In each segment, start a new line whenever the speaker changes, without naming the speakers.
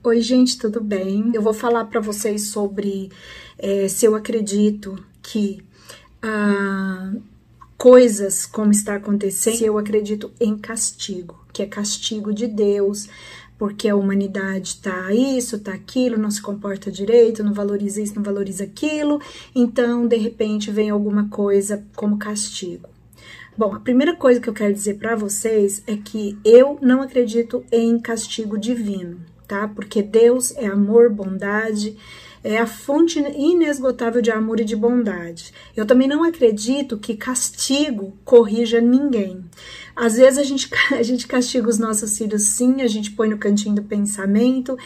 Oi, gente, tudo bem? Eu vou falar para vocês sobre se eu acredito que coisas como está acontecendo, se eu acredito em castigo, que é castigo de Deus, porque a humanidade tá isso, tá aquilo, não se comporta direito, não valoriza isso, não valoriza aquilo, então, de repente, vem alguma coisa como castigo. Bom, a primeira coisa que eu quero dizer para vocês é que eu não acredito em castigo divino, tá? Porque Deus é amor, bondade, é a fonte inesgotável de amor e de bondade. Eu também não acredito que castigo corrija ninguém. Às vezes a gente castiga os nossos filhos, sim, a gente põe no cantinho do pensamento,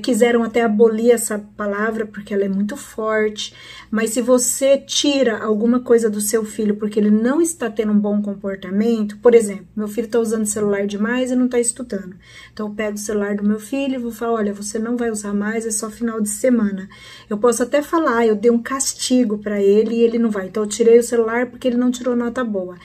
quiseram até abolir essa palavra porque ela é muito forte, mas se você tira alguma coisa do seu filho porque ele não está tendo um bom comportamento, por exemplo, meu filho está usando celular demais e não está estudando, então eu pego o celular do meu filho e vou falar, olha, você não vai usar mais, é só final de semana. Eu posso até falar, eu dei um castigo para ele e ele não vai, então eu tirei o celular porque ele não tirou nota boa.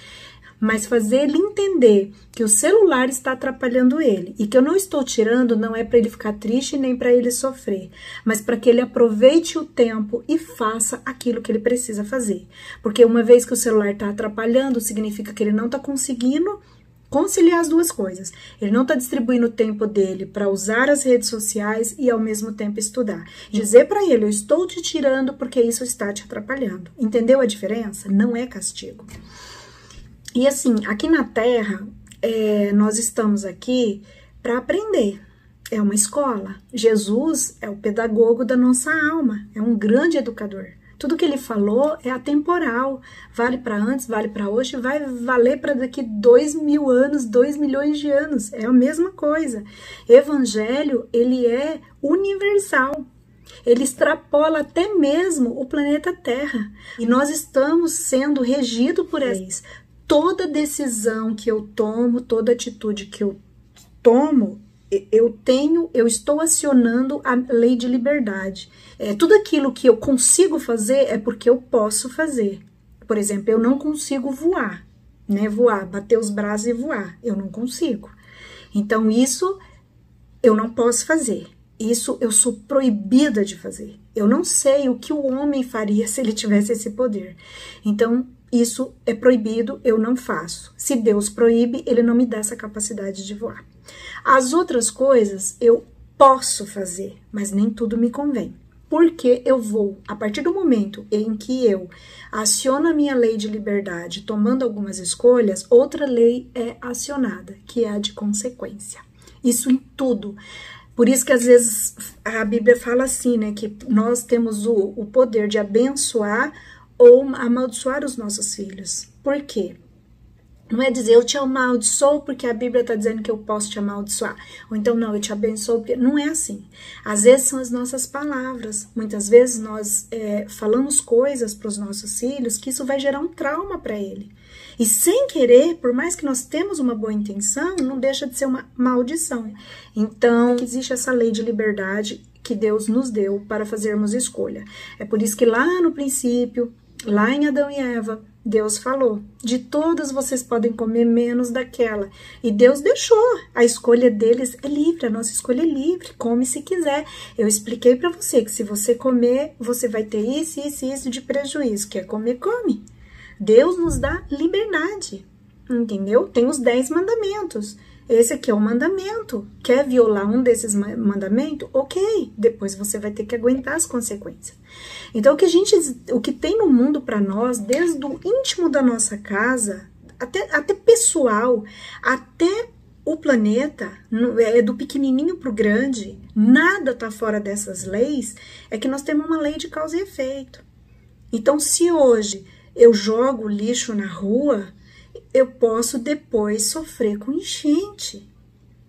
Mas fazer ele entender que o celular está atrapalhando ele e que eu não estou tirando não é para ele ficar triste nem para ele sofrer, mas para que ele aproveite o tempo e faça aquilo que ele precisa fazer. Porque uma vez que o celular está atrapalhando, significa que ele não está conseguindo conciliar as duas coisas. Ele não está distribuindo o tempo dele para usar as redes sociais e ao mesmo tempo estudar. Dizer para ele, eu estou te tirando porque isso está te atrapalhando. Entendeu a diferença? Não é castigo. E assim, aqui na Terra, nós estamos aqui para aprender. É uma escola. Jesus é o pedagogo da nossa alma, é um grande educador. Tudo que ele falou é atemporal, vale para antes, vale para hoje, vai valer para daqui 2.000 anos, 2 milhões de anos, é a mesma coisa. Evangelho, ele é universal. Ele extrapola até mesmo o planeta Terra. E nós estamos sendo regidos por eles. Toda decisão que eu tomo, toda atitude que eu tomo, eu estou acionando a lei de liberdade. Tudo aquilo que eu consigo fazer é porque eu posso fazer. Por exemplo, eu não consigo voar, né? Voar, bater os braços e voar, eu não consigo. Então, isso eu não posso fazer. Isso eu sou proibida de fazer. Eu não sei o que o homem faria se ele tivesse esse poder. Então, isso é proibido, eu não faço. Se Deus proíbe, ele não me dá essa capacidade de voar. As outras coisas eu posso fazer, mas nem tudo me convém. Porque eu vou, a partir do momento em que eu aciono a minha lei de liberdade, tomando algumas escolhas, outra lei é acionada, que é a de consequência. Isso em tudo. Por isso que às vezes a Bíblia fala assim, né, que nós temos o poder de abençoar ou amaldiçoar os nossos filhos. Por quê? Não é dizer eu te amaldiçoo porque a Bíblia está dizendo que eu posso te amaldiçoar. Ou então, não, eu te abençoo porque... Não é assim. Às vezes são as nossas palavras. Muitas vezes nós falamos coisas para os nossos filhos que isso vai gerar um trauma para ele. E sem querer, por mais que nós temos uma boa intenção, não deixa de ser uma maldição. Então, existe essa lei de liberdade que Deus nos deu para fazermos escolha. É por isso que lá no princípio, lá em Adão e Eva, Deus falou, de todas vocês podem comer menos daquela. E Deus deixou, a escolha deles é livre, a nossa escolha é livre, come se quiser. Eu expliquei para você que se você comer, você vai ter isso, isso e isso de prejuízo. Quer comer, come. Deus nos dá liberdade, entendeu? Tem os 10 mandamentos. Esse aqui é o mandamento. Quer violar um desses mandamentos? Ok, depois você vai ter que aguentar as consequências. Então, o que tem no mundo para nós, desde o íntimo da nossa casa, até pessoal, até o planeta, do pequenininho para o grande, nada está fora dessas leis, é que nós temos uma lei de causa e efeito. Então, se hoje eu jogo lixo na rua, eu posso depois sofrer com enchente.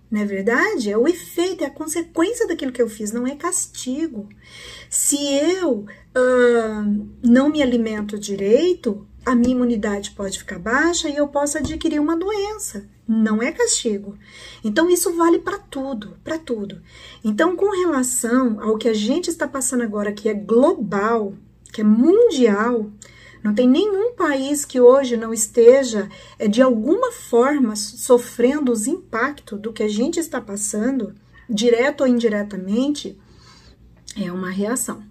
Não é verdade? É o efeito, é a consequência daquilo que eu fiz, não é castigo. Se eu não me alimento direito, a minha imunidade pode ficar baixa e eu posso adquirir uma doença. Não é castigo. Então, isso vale para tudo, para tudo. Então, com relação ao que a gente está passando agora, que é global, que é mundial, não tem nenhum país que hoje não esteja, de alguma forma, sofrendo os impactos do que a gente está passando. direto ou indiretamente, é uma reação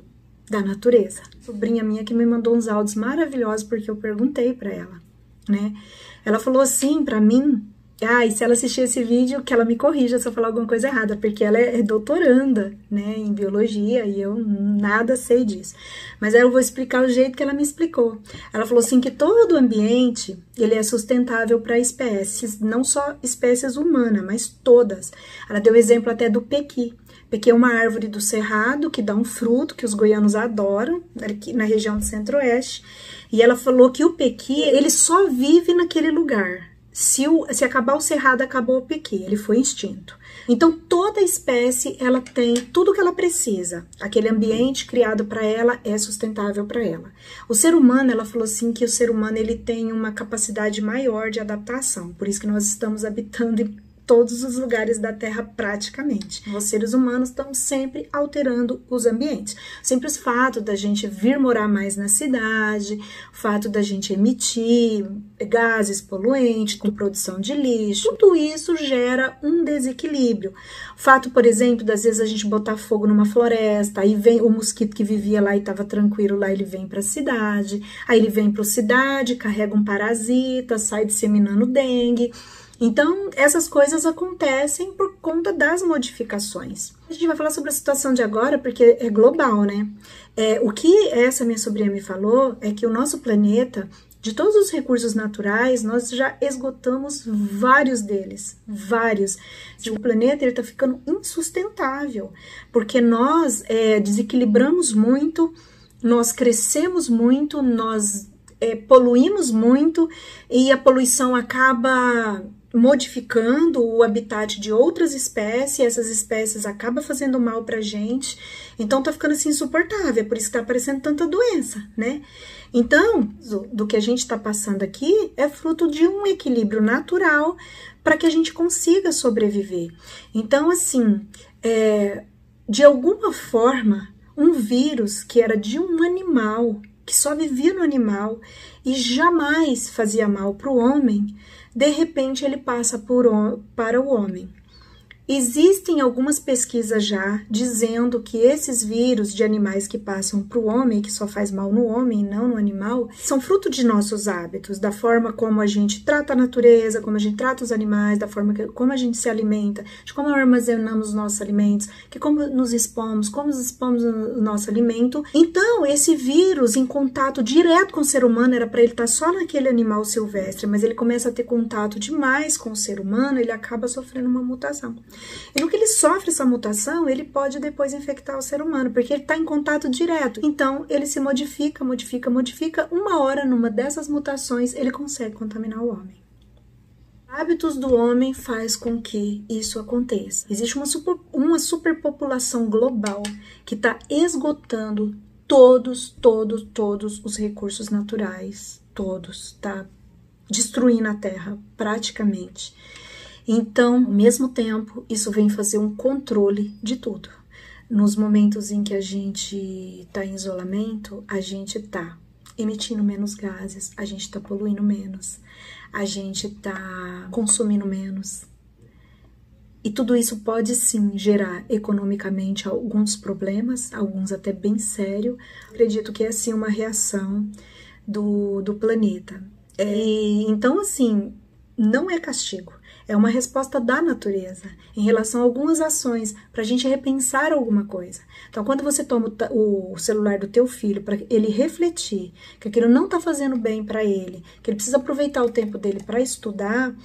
da natureza. Sobrinha minha que me mandou uns áudios maravilhosos porque eu perguntei para ela, né? Ela falou assim para mim, e se ela assistir esse vídeo, que ela me corrija se eu falar alguma coisa errada, porque ela é doutoranda, né, em biologia e eu nada sei disso. Mas aí eu vou explicar o jeito que ela me explicou. Ela falou assim que todo ambiente, ele é sustentável para espécies, não só espécies humanas, mas todas. Ela deu exemplo até do pequi. Pequi é uma árvore do cerrado que dá um fruto que os goianos adoram, aqui na região do centro-oeste. E ela falou que o pequi, ele só vive naquele lugar. Se acabar o cerrado, acabou o pequi, ele foi extinto. Então, toda espécie, ela tem tudo que ela precisa. Aquele ambiente criado para ela é sustentável para ela. O ser humano, ela falou assim, que o ser humano, ele tem uma capacidade maior de adaptação. Por isso que nós estamos habitando em todos os lugares da Terra praticamente. Os seres humanos estão sempre alterando os ambientes. O simples fato da gente vir morar mais na cidade, o fato da gente emitir gases poluentes, com produção de lixo, tudo isso gera um desequilíbrio. O fato, por exemplo, das vezes a gente botar fogo numa floresta, aí vem o mosquito que vivia lá e estava tranquilo lá, ele vem para a cidade, aí ele vem para a cidade, carrega um parasita, sai disseminando dengue. Então, essas coisas acontecem por conta das modificações. A gente vai falar sobre a situação de agora, porque é global, né? O que essa minha sobrinha me falou é que o nosso planeta, de todos os recursos naturais, nós já esgotamos vários deles, vários. O planeta está ficando insustentável, porque nós desequilibramos muito, nós crescemos muito, nós poluímos muito, e a poluição acaba modificando o habitat de outras espécies, essas espécies acabam fazendo mal pra gente, então tá ficando assim insuportável, é por isso que tá aparecendo tanta doença, né? Então, do que a gente tá passando aqui é fruto de um equilíbrio natural para que a gente consiga sobreviver. Então, assim, de alguma forma, um vírus que era de um animal, que só vivia no animal e jamais fazia mal para o homem, de repente ele passa para o homem. Existem algumas pesquisas já dizendo que esses vírus de animais que passam para o homem, que só faz mal no homem e não no animal, são fruto de nossos hábitos, da forma como a gente trata a natureza, como a gente trata os animais, da forma como a gente se alimenta, de como armazenamos os nossos alimentos, como nos expomos o nosso alimento. Então, esse vírus em contato direto com o ser humano, era para ele estar só naquele animal silvestre, mas ele começa a ter contato demais com o ser humano, ele acaba sofrendo uma mutação. E no que ele sofre essa mutação, ele pode depois infectar o ser humano, porque ele está em contato direto. Então, ele se modifica, uma hora numa dessas mutações, ele consegue contaminar o homem. Hábitos do homem faz com que isso aconteça. Existe uma superpopulação global que está esgotando todos os recursos naturais, está destruindo a Terra, praticamente. Então, ao mesmo tempo, isso vem fazer um controle de tudo. Nos momentos em que a gente está em isolamento, a gente está emitindo menos gases, a gente está poluindo menos, a gente está consumindo menos. E tudo isso pode sim gerar economicamente alguns problemas, alguns até bem sérios. Acredito que é assim uma reação do planeta. Então, assim, não é castigo. É uma resposta da natureza em relação a algumas ações para a gente repensar alguma coisa. Então, quando você toma o celular do teu filho para ele refletir que aquilo não está fazendo bem para ele, que ele precisa aproveitar o tempo dele para estudar,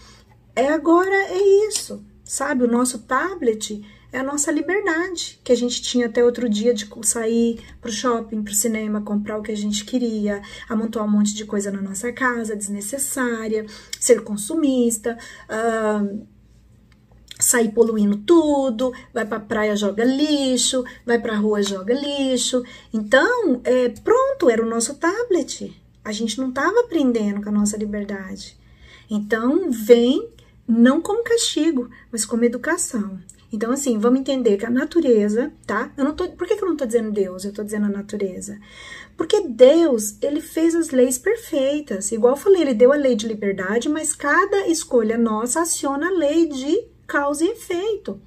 agora é isso, sabe? O nosso tablet é a nossa liberdade, que a gente tinha até outro dia de sair para o shopping, para o cinema, comprar o que a gente queria, amontoar um monte de coisa na nossa casa, desnecessária, ser consumista, sair poluindo tudo, vai para a praia, joga lixo, vai para a rua, joga lixo. Então, pronto, era o nosso tablet. A gente não estava aprendendo com a nossa liberdade. Então, vem não como castigo, mas como educação. Então, assim, vamos entender que a natureza, tá? Por que eu não tô dizendo Deus? Eu tô dizendo a natureza. Porque Deus, ele fez as leis perfeitas. Igual eu falei, ele deu a lei de liberdade, mas cada escolha nossa aciona a lei de causa e efeito.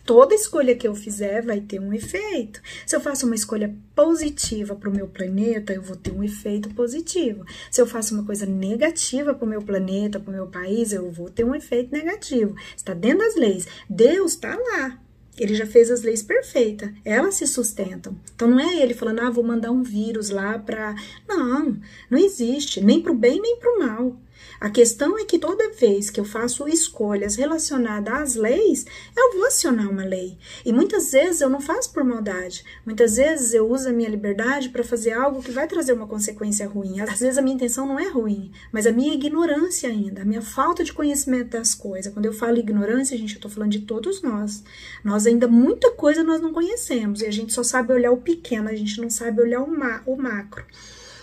Toda escolha que eu fizer vai ter um efeito. Se eu faço uma escolha positiva para o meu planeta, eu vou ter um efeito positivo. Se eu faço uma coisa negativa para o meu planeta, para o meu país, eu vou ter um efeito negativo. Está dentro das leis. Deus está lá. Ele já fez as leis perfeitas. Elas se sustentam. Então não é ele falando, ah, vou mandar um vírus lá para... Não, não existe. Nem para o bem, nem para o mal. A questão é que toda vez que eu faço escolhas relacionadas às leis, eu vou acionar uma lei. E muitas vezes eu não faço por maldade. Muitas vezes eu uso a minha liberdade para fazer algo que vai trazer uma consequência ruim. Às vezes a minha intenção não é ruim, mas a minha ignorância ainda, a minha falta de conhecimento das coisas. Quando eu falo ignorância, gente, eu estou falando de todos nós. Nós ainda, muita coisa nós não conhecemos. E a gente só sabe olhar o pequeno, a gente não sabe olhar o macro.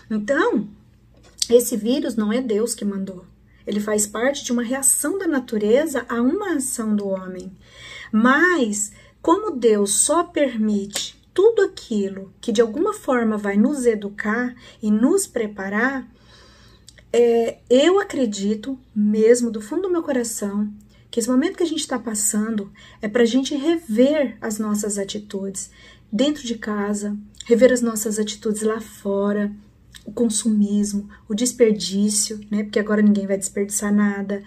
Então... esse vírus não é Deus que mandou. Ele faz parte de uma reação da natureza a uma ação do homem. Mas, como Deus só permite tudo aquilo que de alguma forma vai nos educar e nos preparar, eu acredito mesmo do fundo do meu coração que esse momento que a gente está passando é para a gente rever as nossas atitudes dentro de casa, rever as nossas atitudes lá fora, o consumismo, o desperdício, né? Porque agora ninguém vai desperdiçar nada.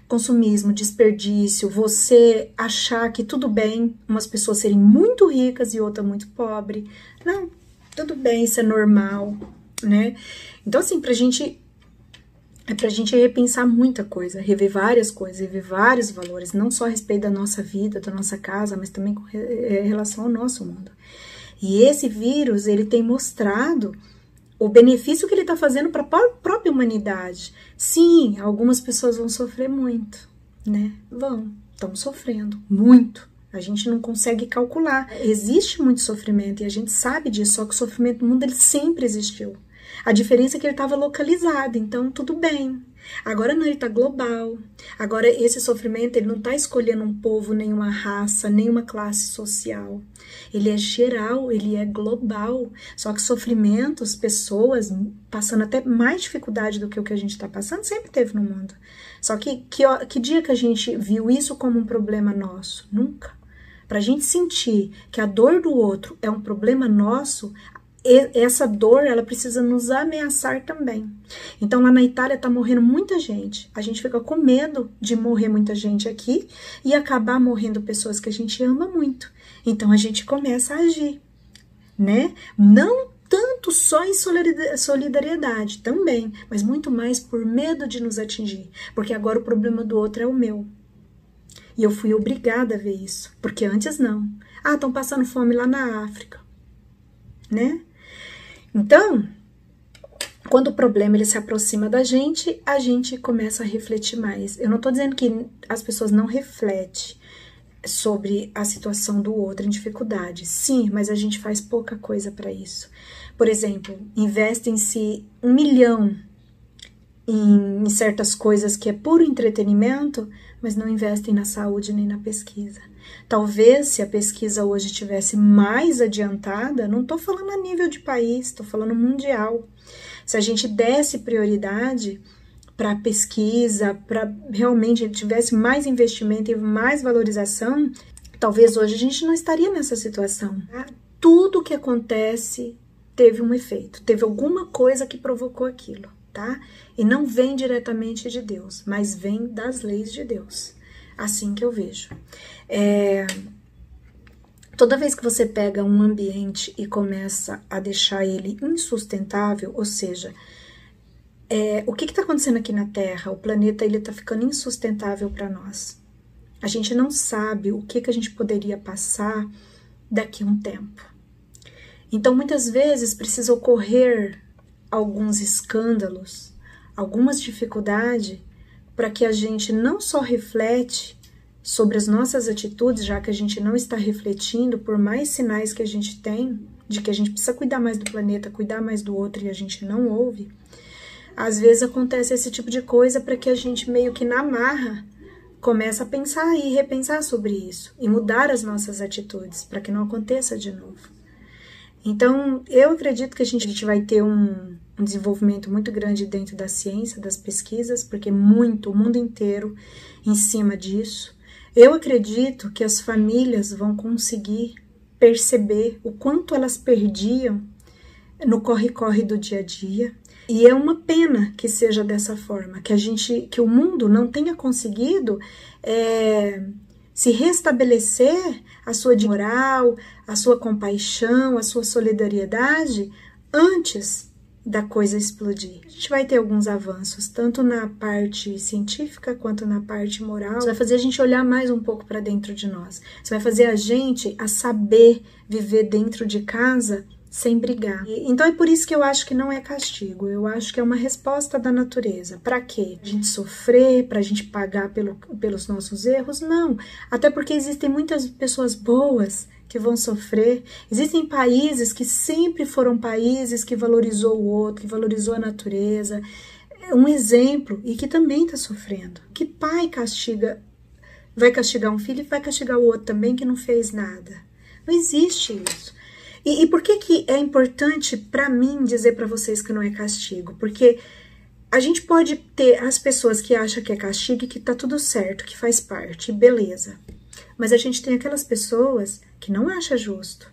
Consumismo, desperdício, você achar que tudo bem umas pessoas serem muito ricas e outra muito pobre. Não, tudo bem, isso é normal, né? Então, assim, pra gente repensar muita coisa, rever várias coisas, rever vários valores, não só a respeito da nossa vida, da nossa casa, mas também com relação ao nosso mundo. E esse vírus, ele tem mostrado o benefício que ele está fazendo para a própria humanidade. Sim, algumas pessoas vão sofrer muito, né? Estão sofrendo muito. A gente não consegue calcular. Existe muito sofrimento e a gente sabe disso, só que o sofrimento no mundo ele sempre existiu. A diferença é que ele estava localizado, então tudo bem. Agora não, ele está global. Agora esse sofrimento ele não está escolhendo um povo, nenhuma raça, nenhuma classe social. Ele é geral, ele é global. Só que sofrimentos, pessoas passando até mais dificuldade do que o que a gente está passando, sempre teve no mundo. Só que dia que a gente viu isso como um problema nosso? Nunca. Para a gente sentir que a dor do outro é um problema nosso, essa dor, ela precisa nos ameaçar também. Então, lá na Itália tá morrendo muita gente. A gente fica com medo de morrer muita gente aqui e acabar morrendo pessoas que a gente ama muito. Então, a gente começa a agir, né? Não tanto só em solidariedade, também, mas muito mais por medo de nos atingir. Porque agora o problema do outro é o meu. E eu fui obrigada a ver isso, porque antes não. Ah, estão passando fome lá na África, né? Então, quando o problema ele se aproxima da gente, a gente começa a refletir mais. Eu não estou dizendo que as pessoas não refletem sobre a situação do outro em dificuldade. Sim, mas a gente faz pouca coisa para isso. Por exemplo, investem-se 1 milhão em certas coisas que é puro entretenimento, mas não investem na saúde nem na pesquisa. Talvez se a pesquisa hoje estivesse mais adiantada, não estou falando a nível de país, estou falando mundial. Se a gente desse prioridade para a pesquisa, para realmente tivesse mais investimento e mais valorização, talvez hoje a gente não estaria nessa situação. Tudo que acontece teve um efeito, teve alguma coisa que provocou aquilo, tá? E não vem diretamente de Deus, mas vem das leis de Deus. Assim que eu vejo. Toda vez que você pega um ambiente e começa a deixar ele insustentável, ou seja, o que está acontecendo aqui na Terra? O planeta está ficando insustentável para nós. A gente não sabe o que a gente poderia passar daqui a um tempo. Então, muitas vezes, precisa ocorrer alguns escândalos, algumas dificuldades, para que a gente não só reflete sobre as nossas atitudes, já que a gente não está refletindo, por mais sinais que a gente tem, de que a gente precisa cuidar mais do planeta, cuidar mais do outro, e a gente não ouve, às vezes acontece esse tipo de coisa para que a gente meio que na marra começa a pensar e repensar sobre isso, e mudar as nossas atitudes, para que não aconteça de novo. Então, eu acredito que a gente vai ter um desenvolvimento muito grande dentro da ciência, das pesquisas, porque o mundo inteiro em cima disso. Eu acredito que as famílias vão conseguir perceber o quanto elas perdiam no corre-corre do dia a dia. E é uma pena que seja dessa forma, que o mundo não tenha conseguido se restabelecer a sua moral, a sua compaixão, a sua solidariedade antes da coisa explodir. A gente vai ter alguns avanços, tanto na parte científica quanto na parte moral. Isso vai fazer a gente olhar mais um pouco para dentro de nós. Isso vai fazer a gente a saber viver dentro de casa sem brigar. Então é por isso que eu acho que não é castigo, eu acho que é uma resposta da natureza. Para quê? A gente sofrer, para a gente pagar pelos nossos erros? Não, até porque existem muitas pessoas boas que vão sofrer. Existem países que sempre foram países que valorizou o outro, que valorizou a natureza. Um exemplo, e que também está sofrendo. Que pai vai castigar um filho e vai castigar o outro também que não fez nada? Não existe isso. E por que é importante para mim dizer para vocês que não é castigo? Porque a gente pode ter as pessoas que acham que é castigo e que tá tudo certo, que faz parte, beleza. Mas a gente tem aquelas pessoas que não acham justo.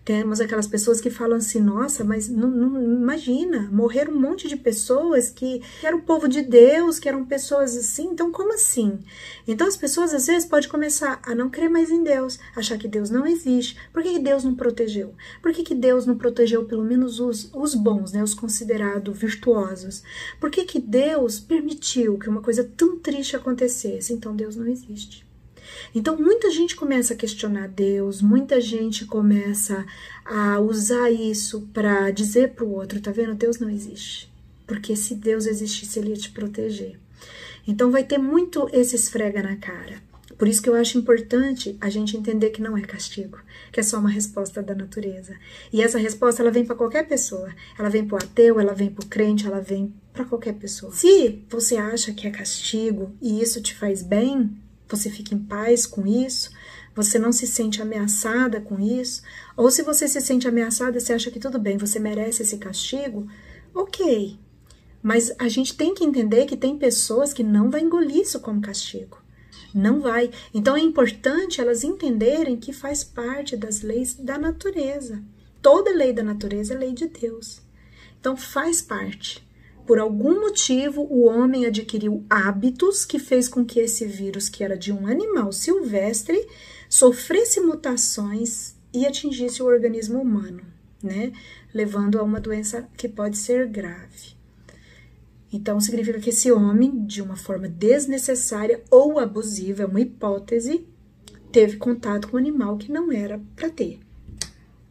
Temos aquelas pessoas que falam assim, nossa, mas não imagina, morreram um monte de pessoas que eram o povo de Deus, que eram pessoas assim, então como assim? Então as pessoas às vezes podem começar a não crer mais em Deus, achar que Deus não existe. Por que Deus não protegeu? Por que Deus não protegeu pelo menos os bons, né, os considerados virtuosos? Por que Deus permitiu que uma coisa tão triste acontecesse? Então Deus não existe. Então, muita gente começa a questionar Deus, muita gente começa a usar isso para dizer para o outro, tá vendo? Deus não existe. Porque se Deus existisse, ele ia te proteger. Então, vai ter muito esse esfrega na cara. Por isso que eu acho importante a gente entender que não é castigo, que é só uma resposta da natureza. E essa resposta, ela vem para qualquer pessoa. Ela vem para o ateu, ela vem para o crente, ela vem para qualquer pessoa. Se você acha que é castigo e isso te faz bem, você fica em paz com isso, você não se sente ameaçada com isso, ou se você se sente ameaçada, você acha que tudo bem, você merece esse castigo, ok. Mas a gente tem que entender que tem pessoas que não vão engolir isso como castigo. Não vai. Então é importante elas entenderem que faz parte das leis da natureza. Toda lei da natureza é lei de Deus. Então faz parte. Por algum motivo, o homem adquiriu hábitos que fez com que esse vírus, que era de um animal silvestre, sofresse mutações e atingisse o organismo humano, né? Levando a uma doença que pode ser grave. Então, significa que esse homem, de uma forma desnecessária ou abusiva, é uma hipótese, teve contato com um animal que não era para ter.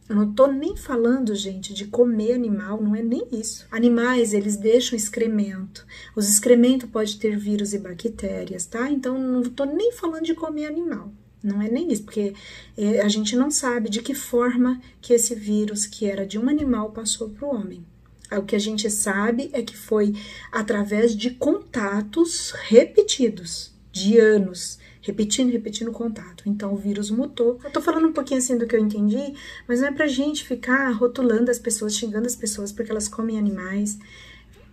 Eu não tô nem falando, gente, de comer animal, não é nem isso. Animais, eles deixam excremento. Os excrementos podem ter vírus e bactérias, tá? Então, não tô nem falando de comer animal. Não é nem isso, porque a gente não sabe de que forma que esse vírus, que era de um animal, passou para o homem. O que a gente sabe é que foi através de contatos repetidos, de anos, repetindo o contato. Então, o vírus mutou. Eu tô falando um pouquinho assim do que eu entendi, mas não é pra gente ficar rotulando as pessoas, xingando as pessoas porque elas comem animais,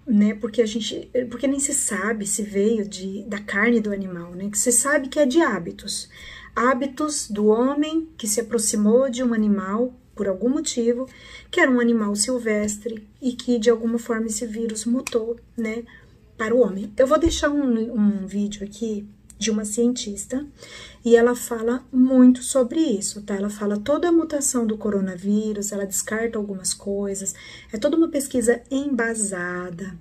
né? Porque nem se sabe se veio da carne do animal, né? Que se sabe que é de hábitos. Hábitos do homem que se aproximou de um animal por algum motivo, que era um animal silvestre e que de alguma forma esse vírus mutou, né, para o homem. Eu vou deixar um vídeo aqui de uma cientista e ela fala muito sobre isso, tá? Ela fala toda a mutação do coronavírus, ela descarta algumas coisas, é toda uma pesquisa embasada,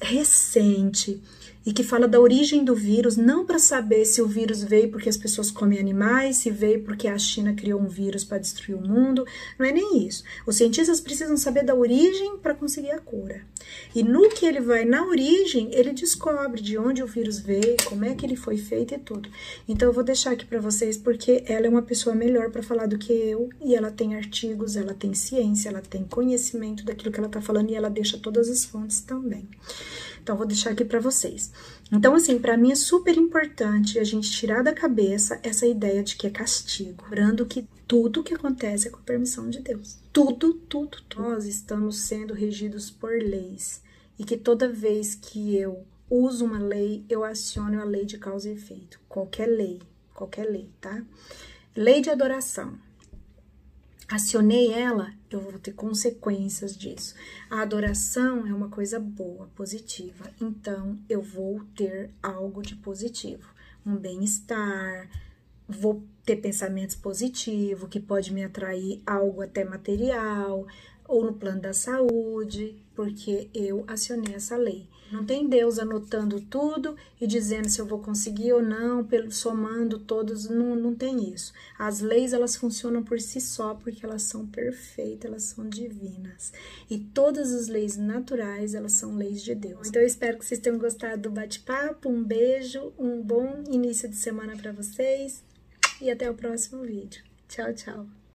recente, e que fala da origem do vírus, não para saber se o vírus veio porque as pessoas comem animais, se veio porque a China criou um vírus para destruir o mundo, não é nem isso. Os cientistas precisam saber da origem para conseguir a cura. E no que ele vai na origem, ele descobre de onde o vírus veio, como é que ele foi feito e tudo. Então eu vou deixar aqui para vocês porque ela é uma pessoa melhor para falar do que eu, e ela tem artigos, ela tem ciência, ela tem conhecimento daquilo que ela tá falando e ela deixa todas as fontes também. Então, vou deixar aqui para vocês. Então, assim, para mim é super importante a gente tirar da cabeça essa ideia de que é castigo. Lembrando que tudo que acontece é com permissão de Deus. Tudo. Nós estamos sendo regidos por leis. E que toda vez que eu uso uma lei, eu aciono a lei de causa e efeito. Qualquer lei. qualquer lei, tá? Lei de adoração. Acionei ela, eu vou ter consequências disso. A adoração é uma coisa boa, positiva. Então, eu vou ter algo de positivo. Um bem-estar, vou ter pensamentos positivos, que pode me atrair algo até material, ou no plano da saúde, porque eu acionei essa lei. Não tem Deus anotando tudo e dizendo se eu vou conseguir ou não, somando todos, não tem isso. As leis, elas funcionam por si só, porque elas são perfeitas, elas são divinas. E todas as leis naturais, elas são leis de Deus. Então, eu espero que vocês tenham gostado do bate-papo, um beijo, um bom início de semana para vocês e até o próximo vídeo. Tchau, tchau!